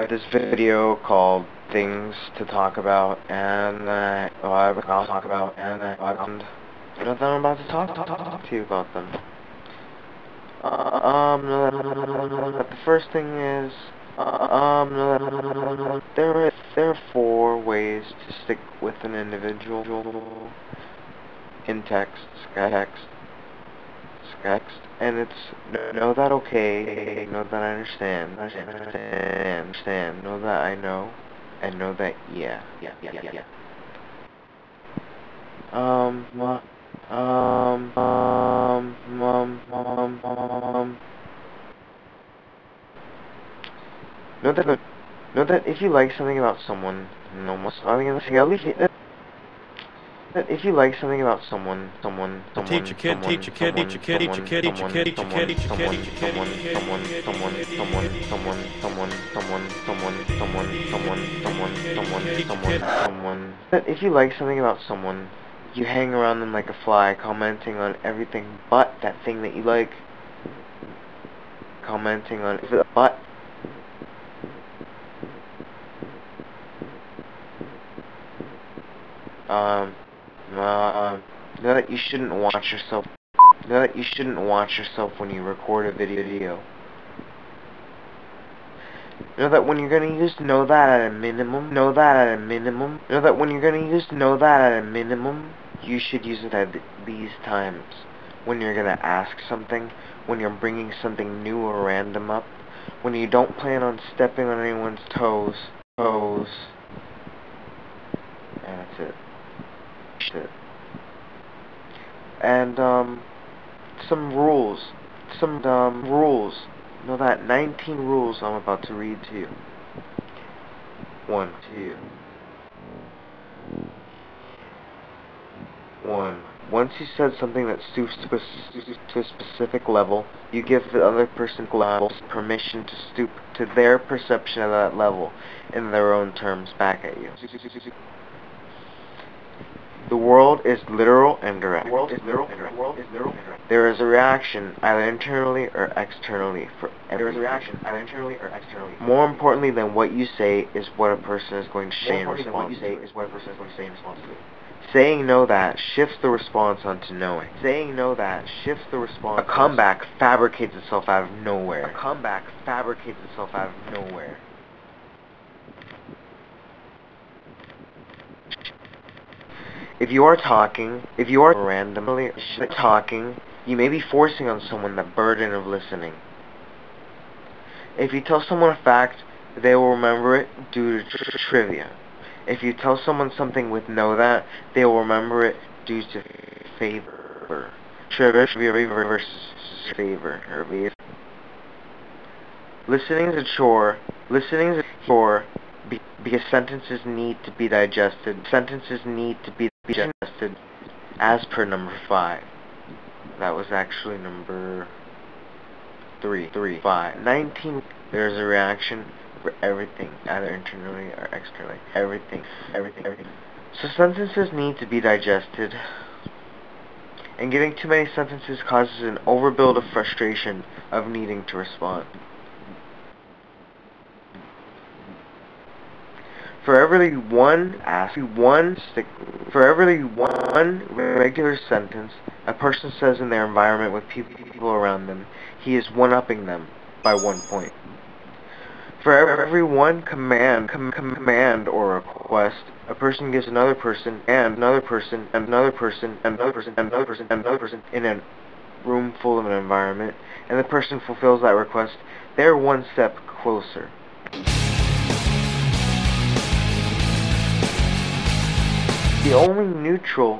this video called Things to Talk About, and I'll talk about, and I'm about to talk to you about them. The first thing is, there are 4 ways to stick with an individual in text, and it's know that okay, know that I understand, know that I know, and know that yeah. Um, um, um, um, um, um, know that if you like something about someone, that if you like something about someone, that if you like something about someone, you hang around them like a fly, commenting on everything but that thing that you like, commenting on but. Know that you shouldn't watch yourself. Know that you shouldn't watch yourself when you record a video. Know that when you're gonna use know that at a minimum. Know that when you're gonna use know that at a minimum, you should use it at these times. When you're gonna ask something, when you're bringing something new or random up, when you don't plan on stepping on anyone's toes. And that's it. And some rules. Know that 19 rules I'm about to read to you. 1. Once you said something that stoops to a specific level, you give the other person permission to stoop to their perception of that level in their own terms back at you. The world is literal and direct. There is a reaction either internally or externally for everything. More importantly than what you say is what a person is going to say in response to it. Saying no that shifts the response onto knowing. A comeback fabricates itself out of nowhere. If you are randomly talking, you may be forcing on someone the burden of listening. If you tell someone a fact, they will remember it due to trivia. If you tell someone something with know that, they will remember it due to favor. Trivia versus favor. Listening is a chore because sentences need to be digested. As per number 5. That was actually number 3. 19. There's a reaction for everything, either internally or externally. Everything. So sentences need to be digested. And getting too many sentences causes an overbuild of frustration of needing to respond. For every one regular sentence a person says in their environment with people around them, he is one-upping them by 1 point. For every one command or request a person gives another person in a room full of an environment, and the person fulfills that request, they're one step closer. The only neutral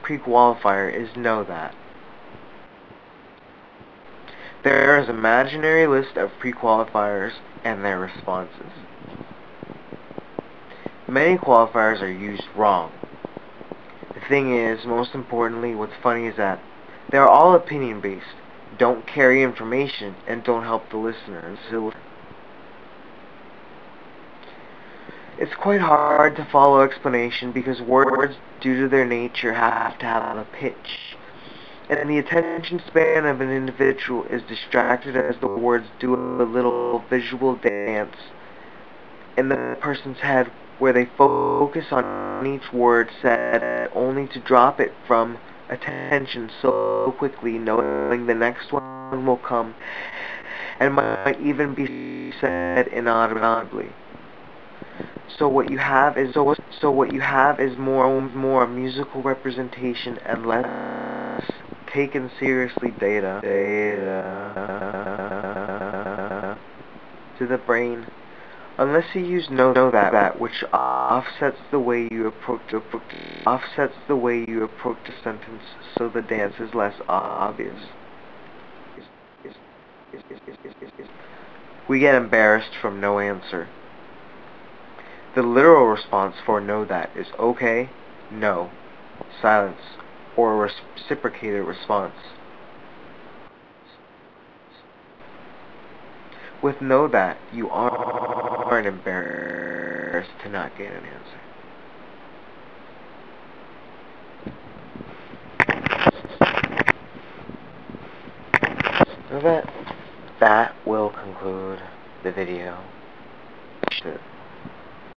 pre-qualifier is know that. There is an imaginary list of pre-qualifiers and their responses. Many qualifiers are used wrong. The thing is, most importantly, what's funny is that they're all opinion-based, don't carry information, and don't help the listeners. It's quite hard to follow explanation because words, due to their nature, have to have a pitch. and the attention span of an individual is distracted as the words do a little visual dance in the person's head where they focus on each word said only to drop it from attention so quickly, knowing the next one will come and might even be said inaudibly. So what you have is more musical representation and less taken seriously data to the brain. Unless you use know that, which offsets the way you approach a sentence, so the dance is less obvious. We get embarrassed from no answer. The literal response for know that is okay, no, silence, or a reciprocated response. With know that, you aren't embarrassed to not get an answer. So that will conclude the video.